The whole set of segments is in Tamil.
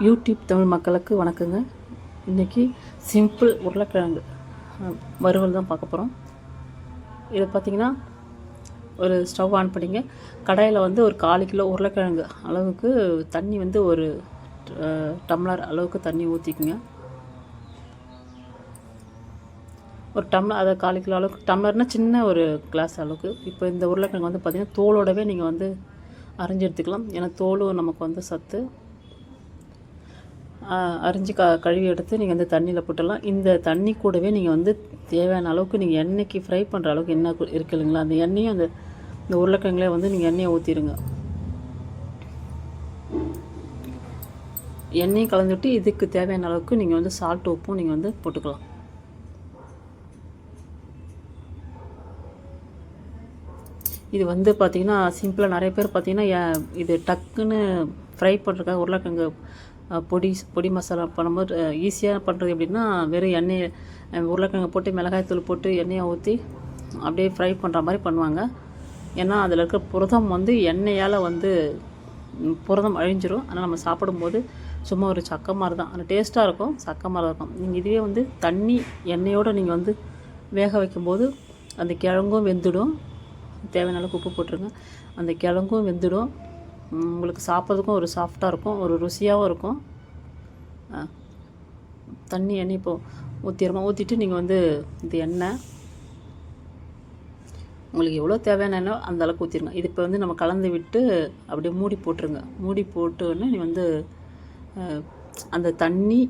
யூடியூப் தமிழ் மக்களுக்கு வணக்கங்க. இன்றைக்கி சிம்பிள் உருளைக்கிழங்கு வறுவல் தான் பார்க்க போகிறோம். இதை பார்த்திங்கன்னா ஒரு ஸ்டவ் ஆன் பண்ணிங்க. கடாயில் வந்து ஒரு 1/4 கிலோ உருளைக்கிழங்கு அளவுக்கு தண்ணி வந்து ஒரு டம்ளர் அளவுக்கு தண்ணி ஊற்றிக்குங்க. ஒரு டம்ளர், அதை 1/4 கிலோ அளவுக்கு, டம்ளர்னால் சின்ன ஒரு கிளாஸ் அளவுக்கு. இப்போ இந்த உருளைக்கிழங்கு வந்து பார்த்திங்கன்னா தோலோடவே நீங்கள் வந்து அரைஞ்சி எடுத்துக்கலாம். ஏன்னா தோலும் நமக்கு வந்து சத்து. அரிஞ்சு கழுவி எடுத்து நீங்கள் வந்து தண்ணியில் போட்டுடலாம். இந்த தண்ணி கூடவே நீங்கள் வந்து தேவையான அளவுக்கு நீங்கள் எண்ணெய்க்கு ஃப்ரை பண்ணுற அளவுக்கு எண்ணெய் இருக்கு இல்லைங்களா, அந்த எண்ணெயும் இந்த உருளைக்கிழங்குலேயே வந்து நீங்கள் எண்ணெயை ஊற்றிடுங்க. எண்ணெயும் கலந்துவிட்டு இதுக்கு தேவையான அளவுக்கு நீங்கள் வந்து சால்ட் உப்பும் நீங்கள் வந்து போட்டுக்கலாம். இது வந்து பார்த்திங்கன்னா சிம்பிளாக நிறைய பேர் பார்த்திங்கன்னா இது டக்குன்னு ஃப்ரை பண்ணுறதுக்காக உருளைக்கிழங்கு பொடி மசாலா பண்ணும்போது ஈஸியாக பண்ணுறது எப்படின்னா, வெறும் எண்ணெய் உருளைக்கிழங்கு போட்டு மிளகாய்த்தூள் போட்டு எண்ணெயை ஊற்றி அப்படியே ஃப்ரை பண்ணுற மாதிரி பண்ணுவாங்க. ஏன்னா அதில் இருக்கிற புரதம் வந்து எண்ணெயால் வந்து புரதம் அழிஞ்சிரும். ஆனால் நம்ம சாப்பிடும்போது சும்மா ஒரு சக்கை மாதிரி தான், அந்த டேஸ்ட்டாக இருக்கும், சக்கை மாதிரி இருக்கும். நீங்கள் இதுவே வந்து தண்ணி எண்ணெயோடு நீங்கள் வந்து வேக வைக்கும்போது அந்த கிழங்கும் வெந்துடும். தேவையான அளவுக்கு உப்பு போட்டுருங்க. அந்த கிழங்கும் வெந்துடும். உங்களுக்கு சாப்பிட்றதுக்கும் ஒரு சாஃப்டாக இருக்கும், ஒரு ருசியாகவும் இருக்கும். எண்ணெய் இப்போது ஊற்றிட்டு நீங்கள் வந்து இந்த எண்ணெய் உங்களுக்கு எவ்வளோ தேவையான எண்ணெய் அந்த அளவுக்கு ஊற்றிடுங்க. இது இப்போ வந்து நம்ம கலந்து விட்டு அப்படியே மூடி போட்டுருங்க. மூடி போட்டோன்னே நீ வந்து அந்த தண்ணி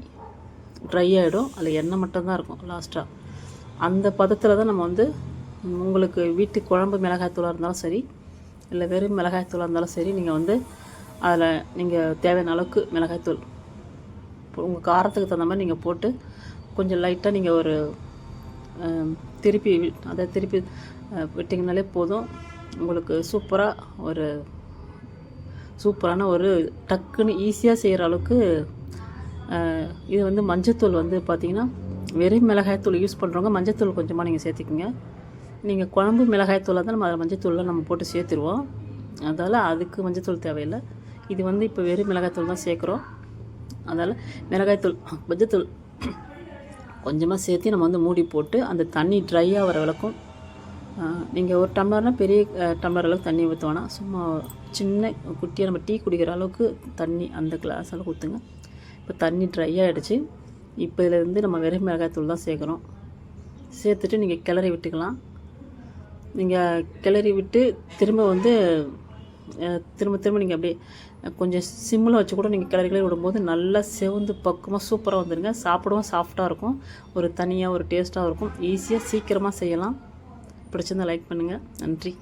ட்ரை ஆகிடும், அதில் எண்ணெய் மட்டும்தான் இருக்கும் லாஸ்ட்டாக. அந்த பதத்தில் தான் நம்ம வந்து உங்களுக்கு வீட்டு குழம்பு மிளகாய்த்தூளாக இருந்தாலும் சரி, இல்லை வெறும் மிளகாய்த்தூளாக இருந்தாலும் சரி, நீங்கள் வந்து அதில் நீங்கள் தேவையான அளவுக்கு மிளகாய்த்தூள் உங்கள் காரத்துக்கு தகுந்த மாதிரி நீங்கள் போட்டு கொஞ்சம் லைட்டாக நீங்கள் ஒரு திருப்பி விட்டிங்கனாலே போதும். உங்களுக்கு சூப்பரான ஒரு டக்குன்னு ஈஸியாக செய்கிற அளவுக்கு. இது வந்து மஞ்சத்தூள் வந்து பார்த்திங்கன்னா வெறும் மிளகாய்த்தூள் யூஸ் பண்ணுறவங்க மஞ்சத்தூள் கொஞ்சமாக நீங்கள் சேர்த்துக்குங்க. நீங்கள் குழம்பு மிளகாய்த்தூளாக தான் நம்ம அதில் மஞ்சத்தூளில் நம்ம போட்டு சேர்த்துருவோம், அதால் அதுக்கு மஞ்சத்தூள் தேவையில்லை. இது வந்து இப்போ வெறும் மிளகாய்த்தூள் தான் சேர்க்குறோம். அதனால் மஞ்சத்தூள் கொஞ்சமாக சேர்த்து நம்ம வந்து மூடி போட்டு அந்த தண்ணி ட்ரை ஆகிற வரைக்கும், நீங்கள் ஒரு டம்ளர்னால் பெரிய டம்ளர் அளவுக்கு தண்ணி ஊற்றுவோன்னா, சும்மா சின்ன குட்டியாக நம்ம டீ குடிக்கிற அளவுக்கு தண்ணி அந்த கிளாஸ் அளவுக்கு ஊற்றுங்க. இப்போ தண்ணி ட்ரை ஆகிடுச்சு. இப்போ இதில் நம்ம வெறும் மிளகாய்த்தூள் தான் சேர்க்குறோம். சேர்த்துட்டு நீங்கள் கிளறி விட்டுக்கலாம். நீங்கள் கிளறி விட்டு திரும்ப நீங்கள் அப்படியே கொஞ்சம் சிம்மில் வச்சு கூட நீங்கள் கிளறி விடும்போது நல்லா செவந்து பக்கமாக சூப்பராக வந்துடுங்க. சாப்பிடவும் சாஃப்டாக இருக்கும், ஒரு தனியாக ஒரு டேஸ்ட்டாகவும் இருக்கும். ஈஸியாக சீக்கிரமாக செய்யலாம். பிடிச்சிருந்தால் லைக் பண்ணுங்கள். நன்றி.